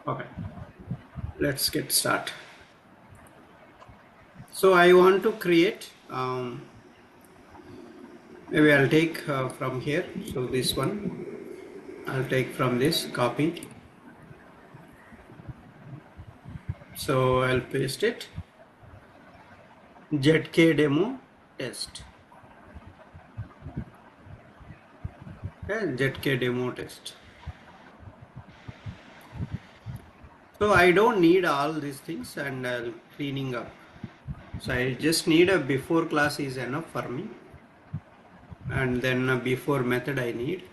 Okay, let's get started. So I want to create, maybe I'll take from here. So this one, I'll take from this, copy. So I'll paste it. ZK demo test. Okay, ZK demo test. So I don't need all these things and I'll cleaning up. So I just need a before class is enough for me. And then a before method I need.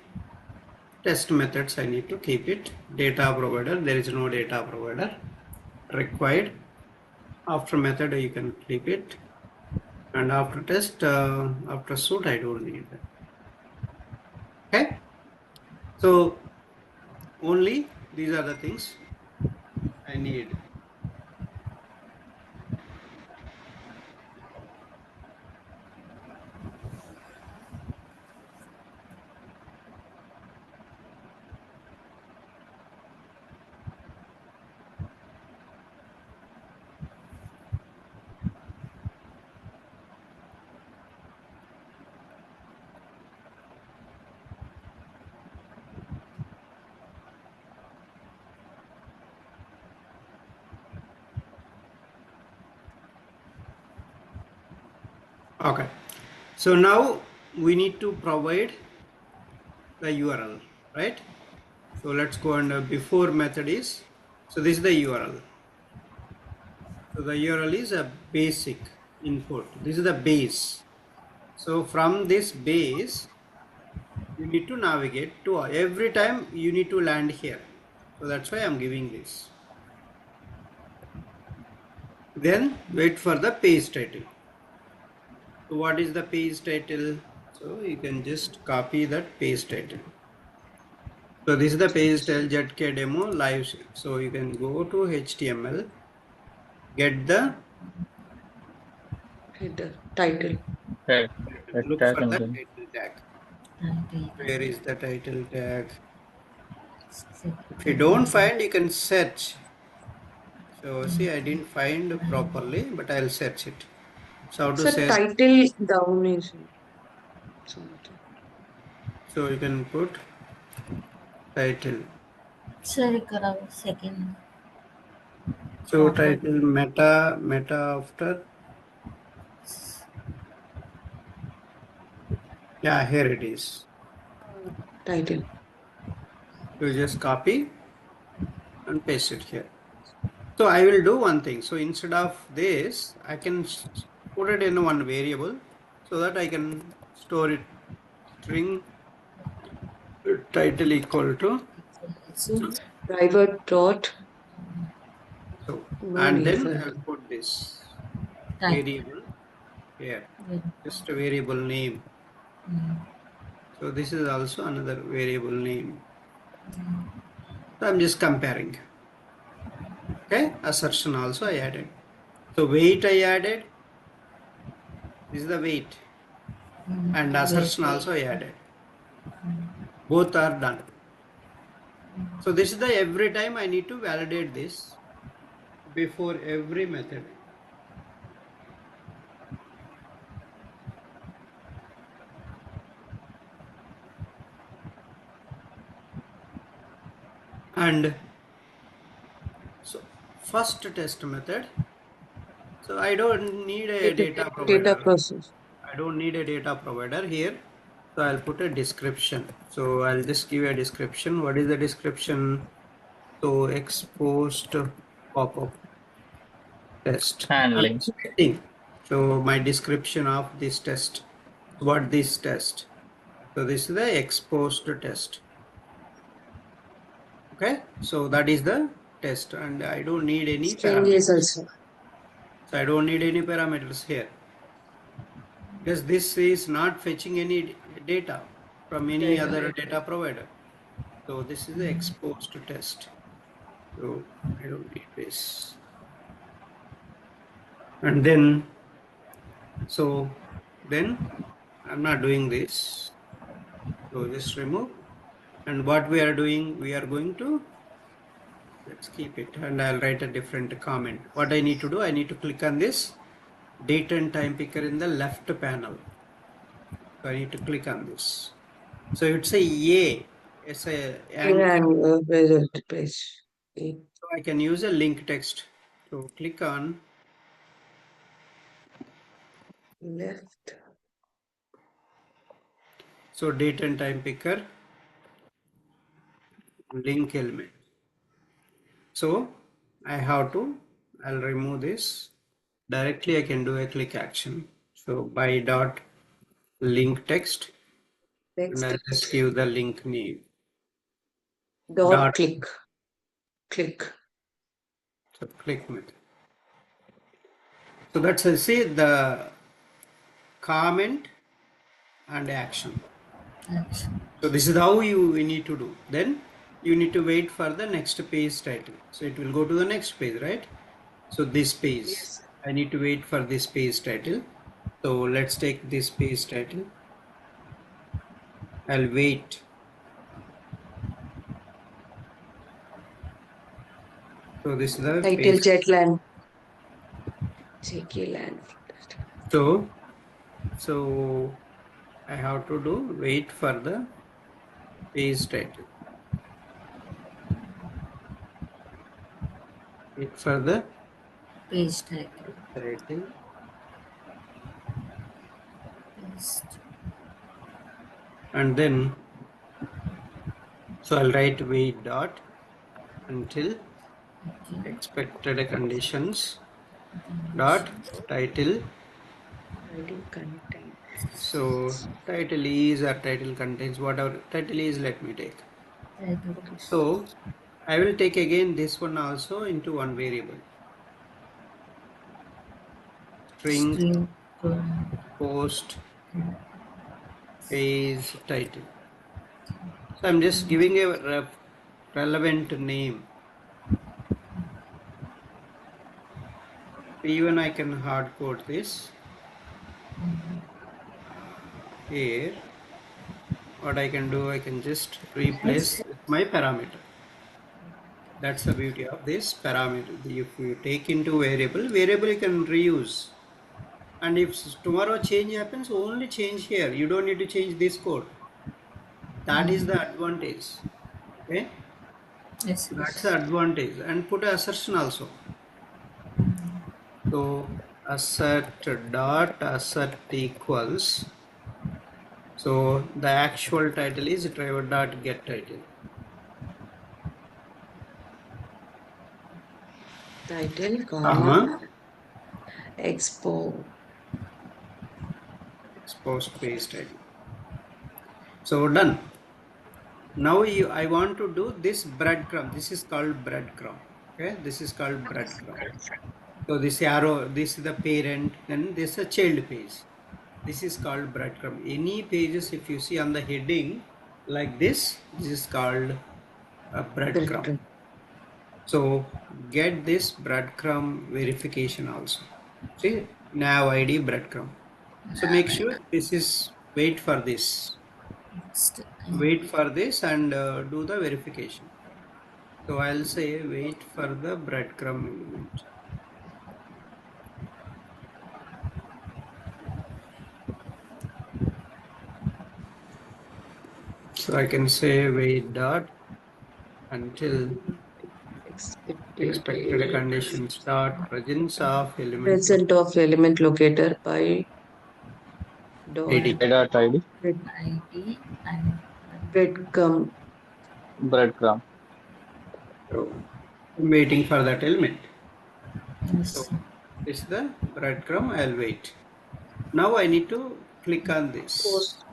Test methods I need to keep it. Data provider, there is no data provider required. After method you can keep it. And after test, after suit I don't need that. Okay. So only these are the things I need. Okay. So now we need to provide the URL, right? So let's go and before method is, so this is the URL. So the URL is a basic input. This is the base. So from this base, you need to navigate to every time you need to land here. So that's why I'm giving this. Then wait for the page title. So what is the page title? So you can just copy that page title. So this is the page title ZK demo live. So you can go to HTML, get the Header, title. Right. look Tag for the engine. title tag. Where is the title tag? If you don't find, you can search. So see, I didn't find properly, but I'll search it. So how to So search? title down is something. So you can put title. Sir, second. So title meta after. Yeah, here it is. Title. You just copy and paste it here. So I will do one thing. So instead of this, I can put it in one variable so that I can store it string title equal to. So private dot. So No and need then for I'll that. put this Type. variable here, just a variable name. So this is also another variable name. So I'm just comparing. Okay, assertion also I added. So weight I added. This is the weight, and assertion also I added. Both are done. So this is the every time I need to validate this before every method. And so first test method. So I don't need a data Data provider. process. I don't need a data provider here. So I'll put a description. So I'll just give a description. What is the description? So Xpost pop-up test. I'm Handling. just waiting. So my description of this test. What this test? So this is the Xpost test. Okay. So that is the test, and I don't need any String is parameters. also. So I don't need any parameters here because this is not fetching any data from any other data provider. So this is the exposed test. So I don't need this. And then, so then I'm not doing this. So just remove. And what we are doing, we are going to let's keep it, and I'll write a different comment. What I need to do, I need to click on this date and time picker in the left panel. So I need to click on this. So it's a A. It's a anchor. Result page. A. So I can use a link text. So click on Left. so date and time picker link element. So I have to, I'll remove this. Directly I can do a click action. So by dot link text, and I'll Text. just give the link name. Dot click. Click. So click method. So that's see the comment and action. Action. So this is how you need to do. Then you need to wait for the next page title. So it will go to the next page, right? So this page, Yes. I need to wait for this page title. So let's take this page title. I'll wait. So this is the Title page. Jetland. JK land. So I have to do wait for the page title. Wait for the Page title. title. Paste. And then so I'll write wait dot until Okay. expected conditions dot title. Title content. So title is or title contains, whatever title is, let me take. Title. Okay. So I will take again this one also into one variable. String String. post page title. So I'm just giving a relevant name. Even I can hard code this. Here, what I can do, I can just replace my parameter. That's the beauty of this parameter. If you take into variable you can reuse. And if tomorrow change happens, only change here. You don't need to change this code. That is the advantage. Okay, Yes. that's the advantage. And put an assertion also. So assert dot assert equals. So the actual title is driver dot get title. Title, Comma expo. Xpost page title. So done. Now I want to do this breadcrumb. This is called breadcrumb. Okay, this is called breadcrumb. So this arrow, this is the parent, then this is a child page. This is called breadcrumb. Any pages, if you see on the heading like this is called a breadcrumb. So get this breadcrumb verification also. See, nav ID breadcrumb. So make sure this is wait for this. Next. Wait for this and do the verification. So I'll say wait for the breadcrumb element. So I can say wait dot until expected conditions dot presence of element Present of element locator by dot ID. dot ID, ID and breadcrumb. breadcrumb. So I'm waiting for that element. So yes. this is the breadcrumb. I'll wait. Now I need to click on this Post.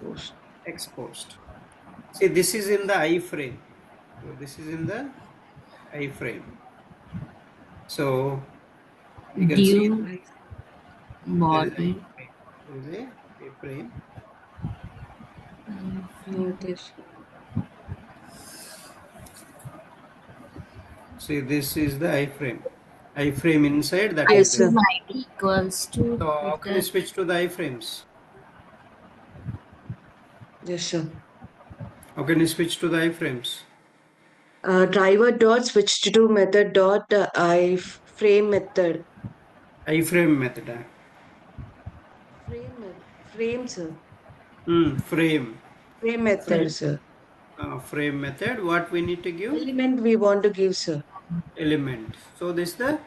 Post. Xpost. See, this is in the iframe. So this is in the iframe. So you can see Due there is body. a frame. Notice. See, this is the iframe. Iframe inside that Yes, is there. sir. ID equals to So how can you switch to the iframes? Yes, sir. How can you switch to the iframes? Driver dot switch to method dot iframe method. iframe method. Frame, sir. Frame. Frame method, Frame. sir. Frame method. What we need to give? Element we want to give, sir. Element. So this the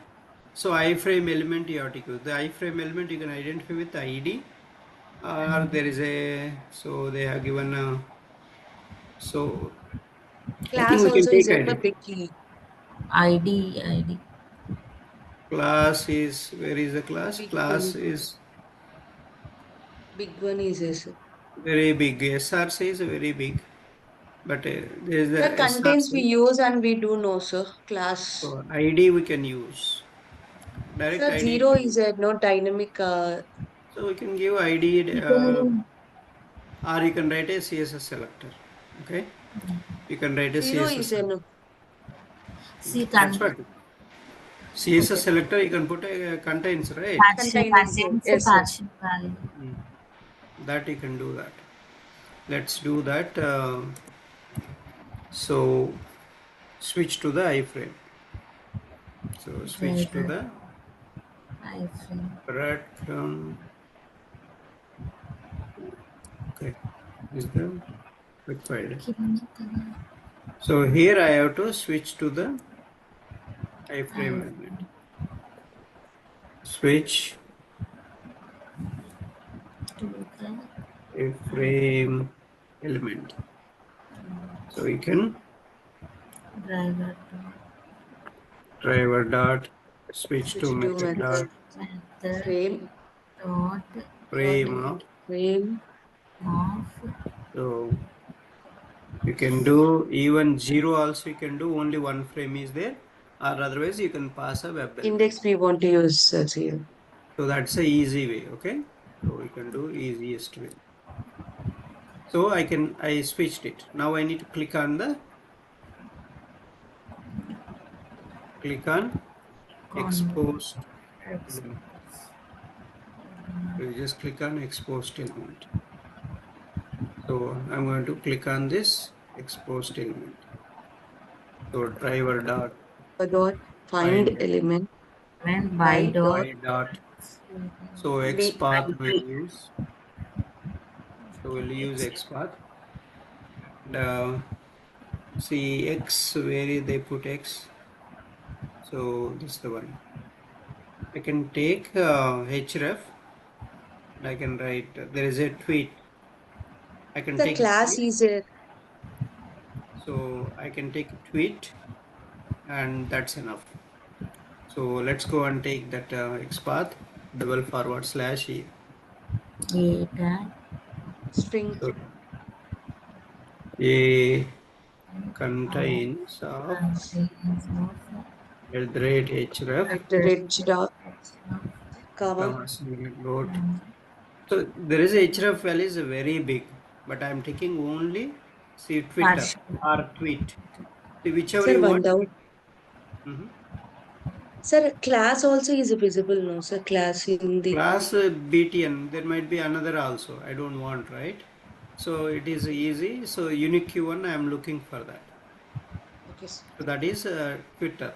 so iframe element you have to give. The iframe element you can identify with ID, or there is a so they have given so I think Class we can also is take in the ID. big key. ID. Class is where is the class? Big Class one. is Big one is this. very big. SRC is very big, but there is The the contents we SRC. use and we do know, sir. Class. So ID we can use direct Sir, ID. zero is a no dynamic. So we can give ID You can or you can write a CSS selector. Okay, you can write a Zero CSS is a selector. no. see That's what CSS Okay. selector you can put a contains, right? Contains. Yes, sir. partial value. That you can do that. Let's do that. So switch to the iframe. So switch to Driver the iframe. breadcrumb. Okay, is the required. So here I have to switch to the iframe element. Switch To the iframe element. So we can driver driver dot switch to Switch to method dot method. method Frame. dot Dot frame of. frame. of So you can do even zero also you can do, only one frame is there, or otherwise you can pass a web element. Index we want to use, sir. Zero. So that's a easy way, okay? So we can do easiest way. So I switched it. Now I need to click on Xpost context. element. So you just click on Xpost element. So I'm going to click on this Xpost element. So driver dot Dot find find element. When by By dot dot by dot. So b XPath will id. use. So we'll use X XPath. And see X, where they put X. So this is the one. I can take href and I can write, there is a tweet. I can The take the class tweet. is a So I can take a tweet and that's enough. So let's go and take that XPath double forward slash E. a tag string. So A contains of contains of at the rate href At the rich dot comma. comma single quote. So there is a href value is very big, but I am taking only see Twitter partial. or tweet. See whichever Sir, you one want. doubt. Mhm. Sir, class also is visible, no, sir. Class in the Class BTN, there might be another also. I don't want, right? So it is easy. So unique Q1, I am looking for that. okay, sir. So that is Twitter.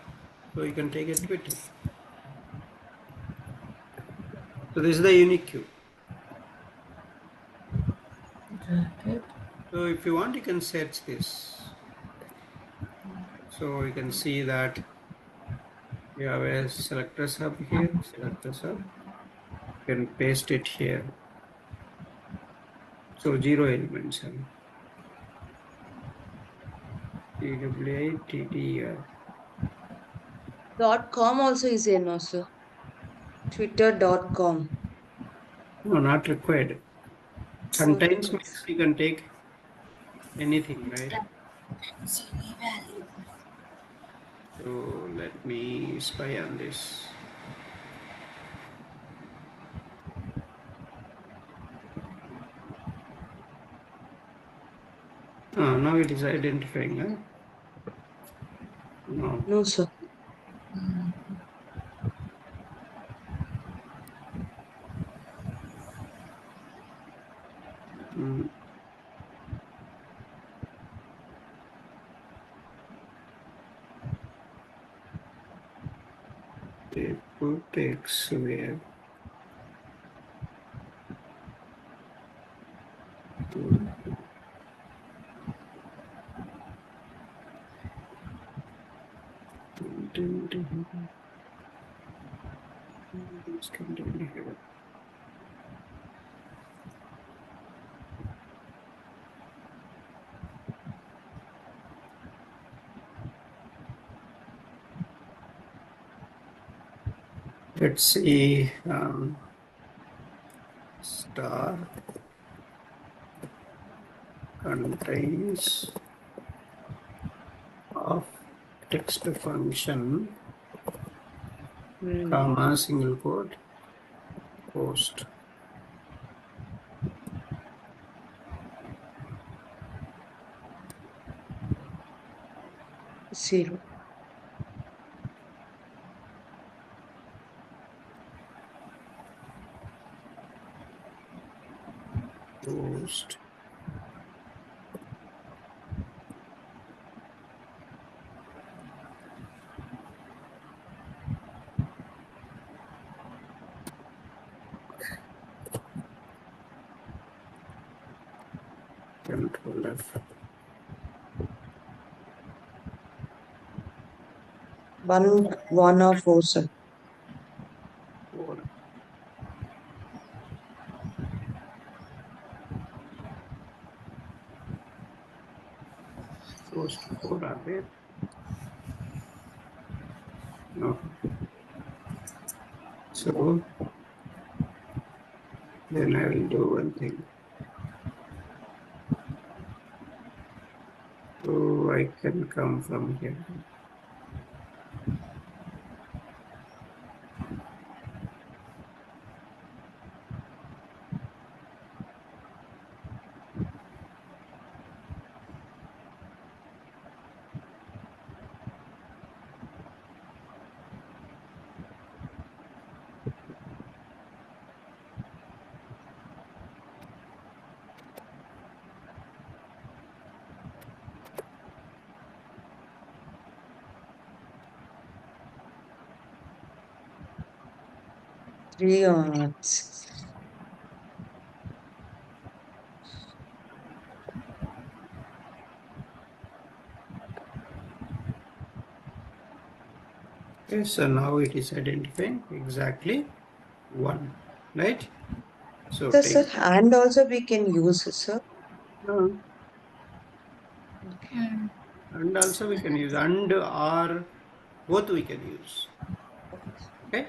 So you can take a Twitter. So this is the unique queue. Bracket So if you want, you can search this. So you can see that you have a selector sub here, selector sub. You can paste it here. So zero elements. TWA, Dot com also is there, no, sir. Twitter.com. No, not required. No Contains records. means you can take anything, right? CV value. So let me spy on this. Now it is identifying. No. No, sir. Mm. They put X where this content here. Let's see, star contains of text function, comma, single quote, post. Zero. Post. Control F. One or four, sir. Four. Post 4 are there. No. So then I will do one thing. So I can come from here. Three odds. Okay, so now it is identifying exactly 1, right? So So, take sir, and also we can use, sir. Okay. and also we can use and or both we can use. Okay,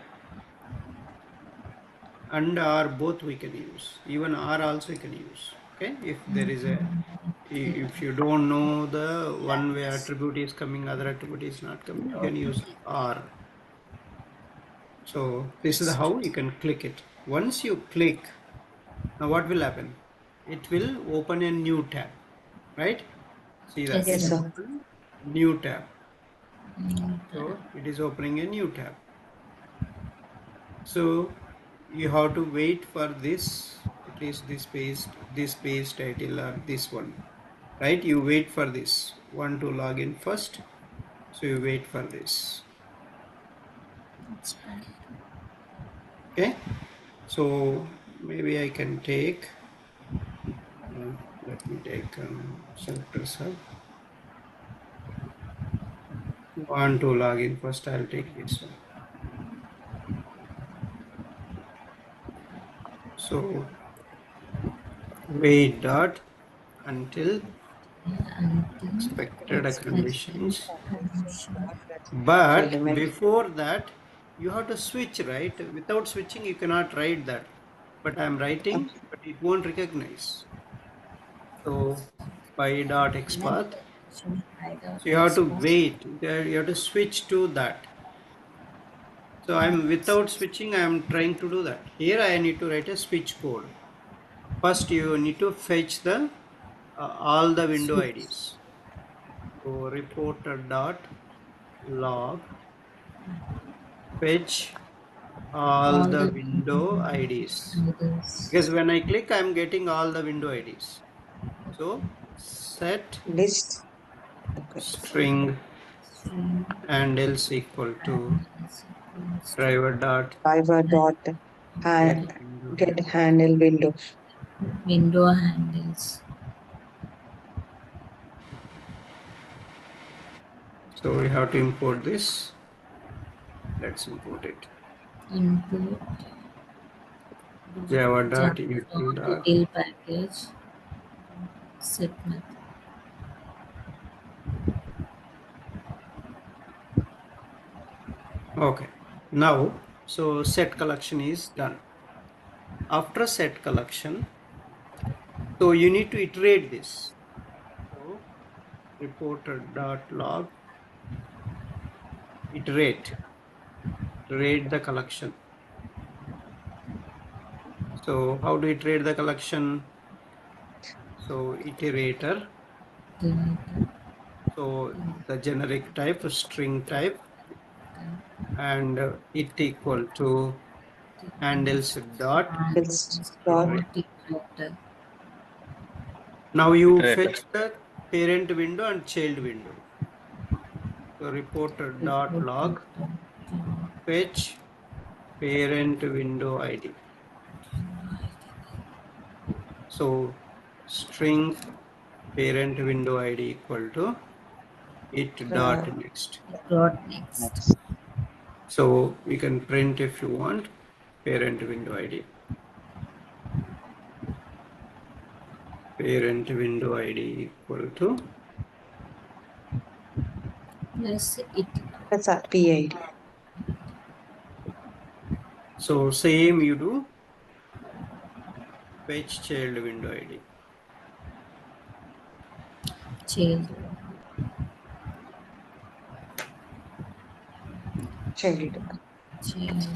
and or both we can use, even or also you can use. Okay, if there is a if you don't know the one way attribute is coming, other attribute is not coming, you can use or. So this is how you can click it. Once you click, now what will happen? It will open a new tab, right? See that Yes, it Yes, sir. will sir. open new tab. Mm, So it is opening a new tab. So you have to wait for this, at least this page title or this one, right? You wait for this one to log in first. So you wait for this. That's right. Okay. So maybe I can take, let me take selector sub. Want to log in first, I'll take this one. So wait dot until Until expected expected conditions. condition. But Element. before that, you have to switch, right? Without switching, you cannot write that. But I'm writing, Okay. but it won't recognize. So by dot Then xpath. should I the So you have to export? wait. You have to switch to that. So I'm without switching, I'm trying to do that. Here I need to write a switch code. First, you need to fetch the all the window Switch. IDs. So reporter dot log fetch all All the the window IDs. others. Because when I click, I'm getting all the window IDs. So set List. Okay. string String and else equal to and driver dot driver dot get ha- window. get handle window. Window handles. So we have to import this. Let's import it. Import Java dot Java util dot. util package. Set method. Okay. Now, so set collection is done. After set collection, so you need to iterate this. So reporter dot log iterate the collection. So how do you iterate the collection? So iterator. So the generic type, string type, and it equal to handles dot It's dot iterate. Iterator. Now you Iterator. fetch the parent window and child window. So reporter dot log fetch parent window ID. So string parent window ID equal to it dot next. Dot next. Next. So you can print if you want parent window ID. Parent window ID equal to Plus it. that's a PID. so same you do fetch child window ID. Child. Child. Child.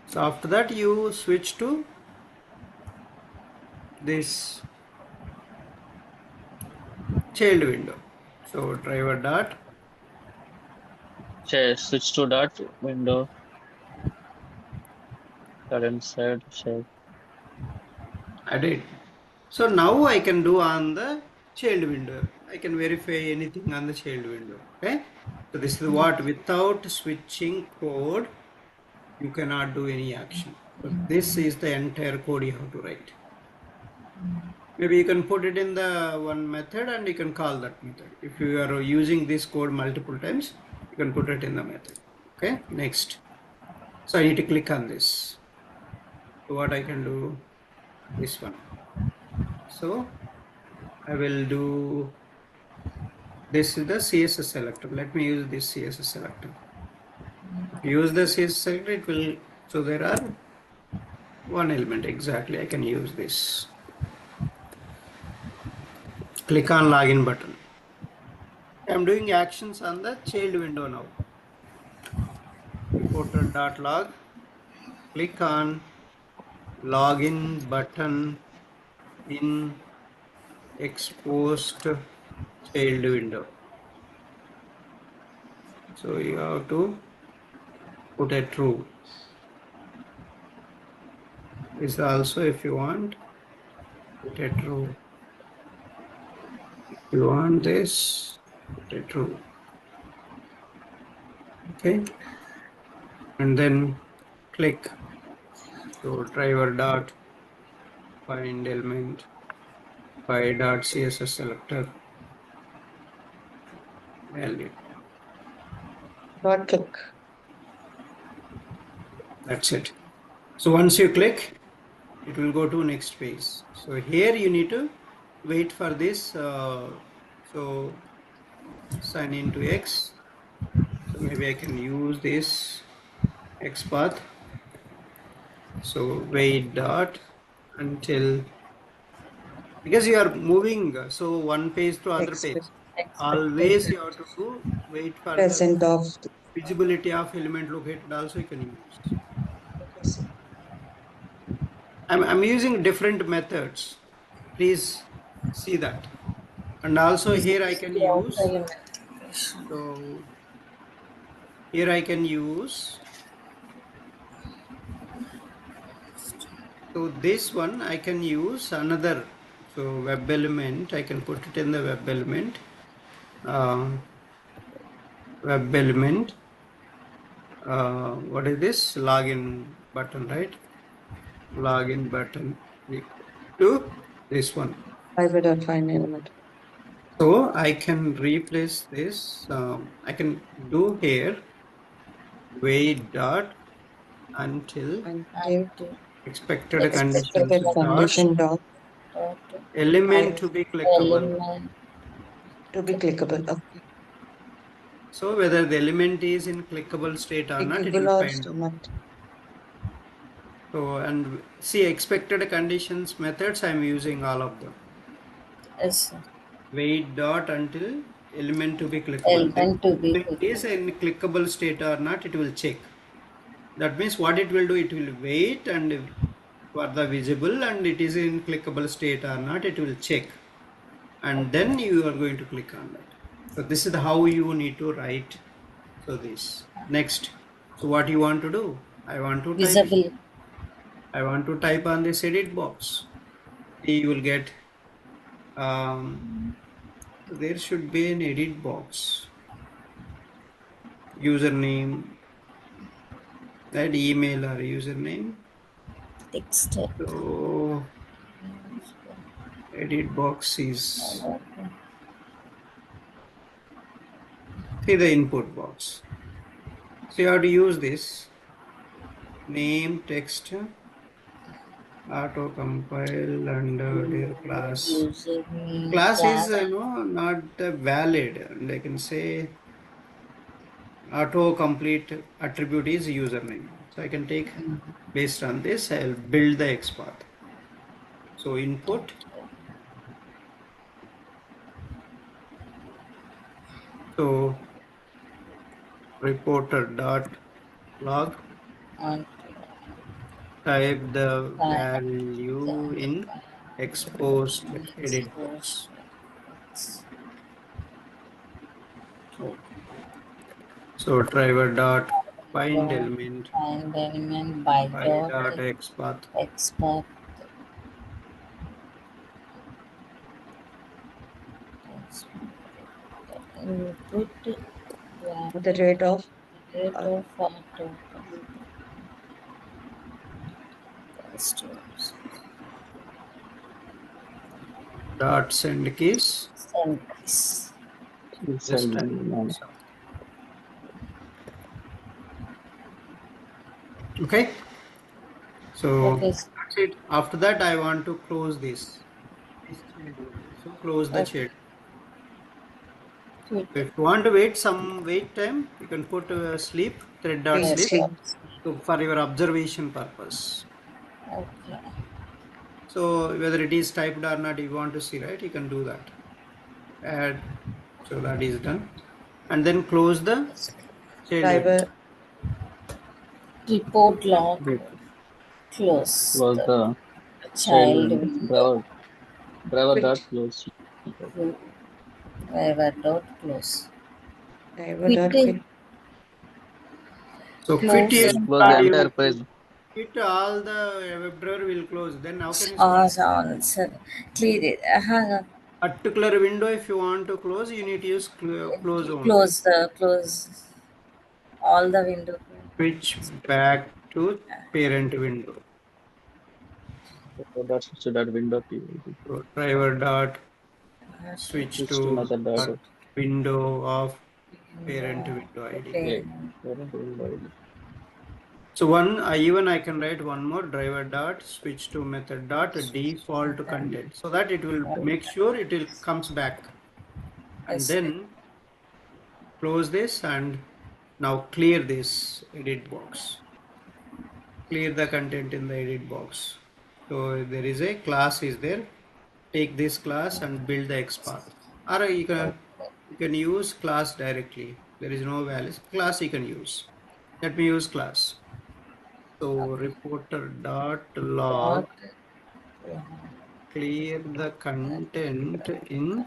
So after that you switch to this child window. So driver dot Switch to dot window. Current side share. I did. So now I can do on the child window. I can verify anything on the child window. Okay. So this is what without switching code, you cannot do any action. So this is the entire code you have to write. Maybe you can put it in the one method and you can call that method. If you are using this code multiple times, you can put it in the method. Okay. Next. So I need to click on this. So what I can do, this one. So I will do, this is the CSS selector. Let me use this CSS selector. If you use the CSS selector, it will, so there are one element exactly. I can use this. Click on login button. I'm doing actions on the child window now. Reporter.log. Click on login button in Xpost child window. So you have to put a true. This also, if you want, put a true. If you want this, put a true. Okay. And then click. So driver dot find element by dot CSS selector value. Dot click. That's it. So once you click, it will go to next page. So here you need to wait for this. So sign into X. So maybe I can use this X path. So wait dot until, because you are moving so one page to other page. Always you have to wait for the Present of. visibility of element located also you can use. I'm using different methods. Please see that. And also here I can use, so here I can use So this one I can use another. So web element, I can put it in the web element. Web element. What is this? Login button, right? Login button equal to this one. Driver.find element. So I can replace this. I can do here wait dot until Until expected conditions expected dot condition dot dot element type to be clickable. element to be clickable. Okay. So whether the element is in clickable state or not, it Clickable will or find out. not. So and see expected conditions methods, I'm using all of them. is Wait dot until element to be clickable. Then element to be element is in clickable state or not, it will check. That means what it will do, it will wait and for the visible and it is in clickable state or not, it will check. And then you are going to click on that. So this is how you need to write. So this next. So what you want to do? I want to type. visible. I want to type on this edit box. You will get. There should be an edit box. Username. That email or username. Text. So edit box is. See the input box. So you have to use this name text auto compile and their class. Username Class is class not valid, and I can say auto complete attribute is username. So I can take based on this, I'll build the XPath. So input so reporter dot log and type the type value in Xpost edit box. So driver dot find element find element by by dot dot XPath. export input At the rate of rate uh, of auto customers Dot send keys. send this. Just type. Selenium. Okay. So Okay. that's it. After that, I want to close this. So close the Okay. chat. Good. If you want to wait some wait time, you can put sleep thread dot read sleep sleep. for your observation purpose. Okay. So whether it is typed or not, you want to see, right? You can do that. Add. So that is done. And then close the child window. Driver Report log Wait, close close the the child child window. window. Driver quit. dot close. Driver dot close. Driver Quit dot quit. So quit close. is Close the entire you page. quit all the web browser will close. Then how can you start? Answer. Clear it. Hang on. Particular window, if you want to close, you need to use close only. Close all the window. Switch back to parent window. So that's so that window key. So driver dot switch Switch to to method dot. window of parent window ID. Yeah. Parent window ID. So I can write one more driver dot switch to method dot default content so that it will make sure it will comes back, and Yes. then close this and now clear this edit box. Clear the content in the edit box. So there is a class is there. Take this class and build the XPath. Or you can use class directly. There is no values. Class you can use. Let me use class. So reporter dot log clear the content in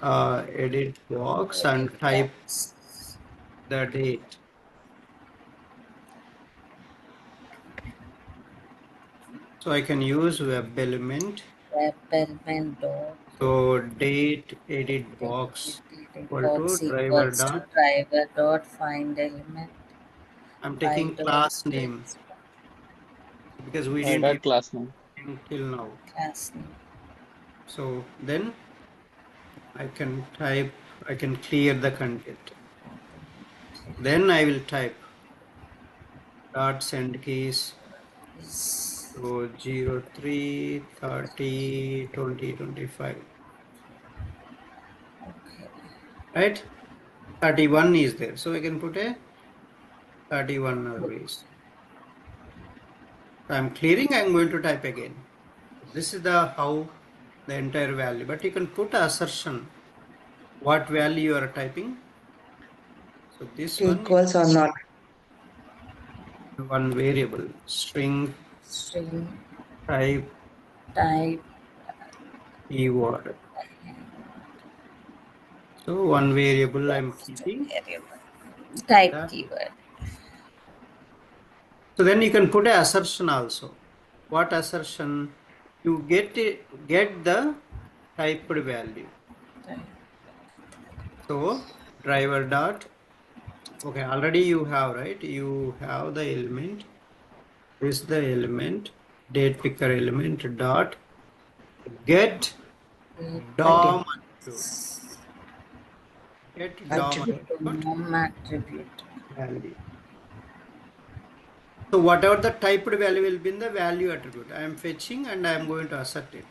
edit box and type the date. So I can use web element. web element dot So date edit box equal to box driver equals to dot. driver dot find element I'm I taking dot class name because we didn't use That class name. it till now. class name. So then I can type, I can clear the content. Then I will type dot send keys Is to 03 30 2025. okay. Right? 31 is there. So I can put a 31 always. I'm clearing, I'm going to type again. This is the how the entire value, but you can put assertion what value you are typing. So this one Equals or not. one variable string String type type keyword. So one variable I'm keeping variable type that. keyword. So then you can put a assertion also. What assertion? You get the typed value. Type. So driver dot. Okay, already you have, right? You have the element. This is the element date picker element dot get Again, DOM attribute. Get DOM attribute. attribute Dom attribute. value. So whatever the typed value will be in the value attribute, I am fetching and I am going to assert it.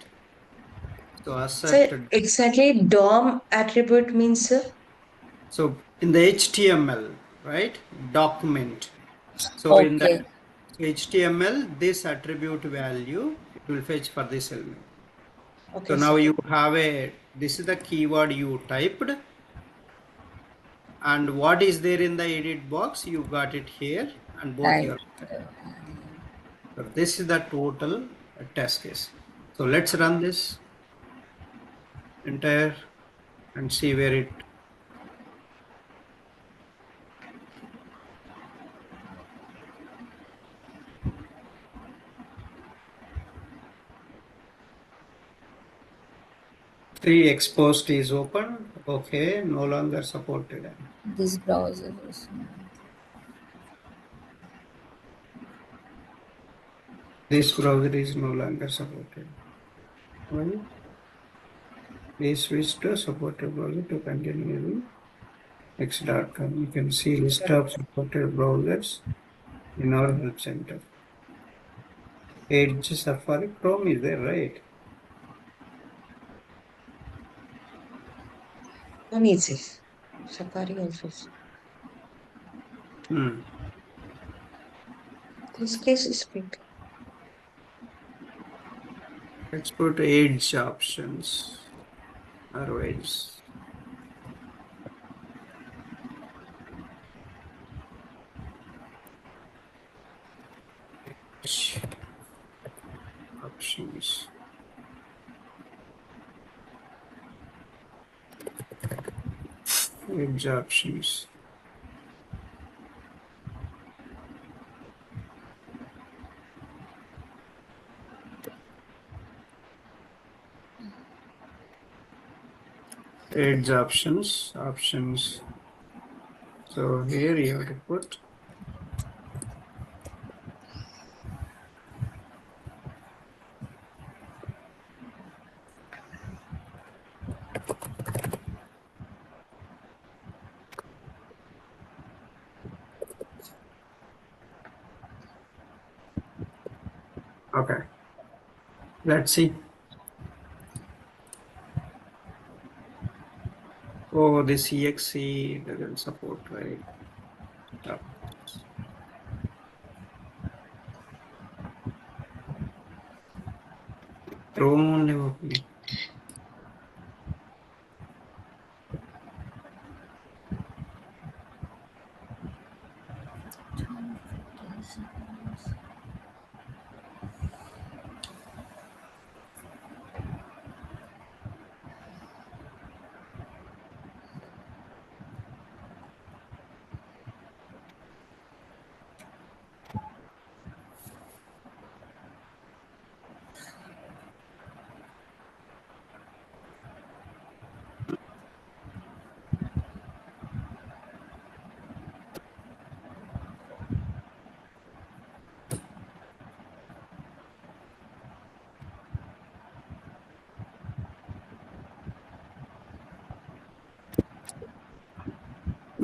So assert. So exactly DOM attribute means So in the HTML, right? Document. So in the Okay. HTML, this attribute value it will fetch for this element. So okay, now sir. you have this is the keyword you typed, and what is there in the edit box, you got it here, and both Type. your. So this is the total test case. So let's run this entire and see where it. Three Xpost is open. Okay, no longer supported. This browser is This browser is no longer supported. Why? Please switch to supported browser to continue using X.com. You can see list of supported browsers in our help center. Edge, Safari, Chrome is there, right? One easy. Safari also. Hmm. This case is big. Let's put Edge options. Or Edge. Edge options. Edge options. Edge options. Options. So here you have to put. Okay. Let's see. Oh, this exe doesn't support, right? Stop. Chrome only opening.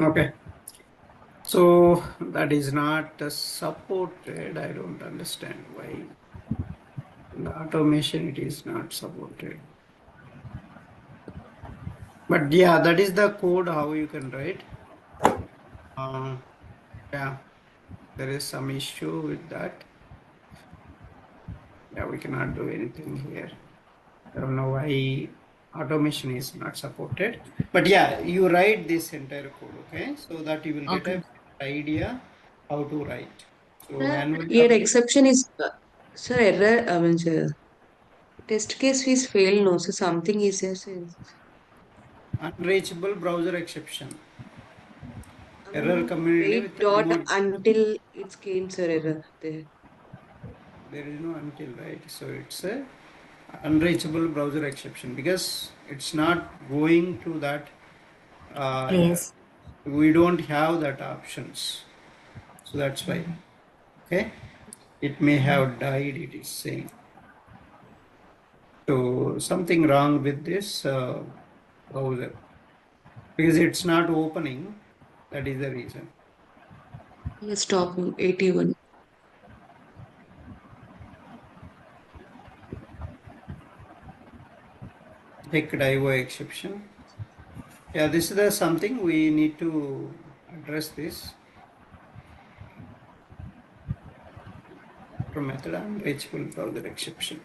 Okay. So that is not supported. I don't understand why. In the automation it is not supported. But yeah, that is the code how you can write. Yeah, there is some issue with that. Yeah, we cannot do anything here. I don't know why automation is not supported. But yeah, you write this entire code, okay? So that you will get Okay. a idea how to write. So Sir, manual here exception is, sir, error, I mean, sir, test case is failed, no, so something is there, sir. unreachable browser exception. I Error mean, community wait with the dot remote. until it came, sir, error there. There is no until, right? So it's a unreachable browser exception because it's not going to that. Place. We don't have that options. So that's why. Okay. It may have died, it is saying. So something wrong with this browser because it's not opening. That is the reason. Yes, stop 81. Picked IO exception. Yeah, this is the something we need to address this. From method unreachable browser exception.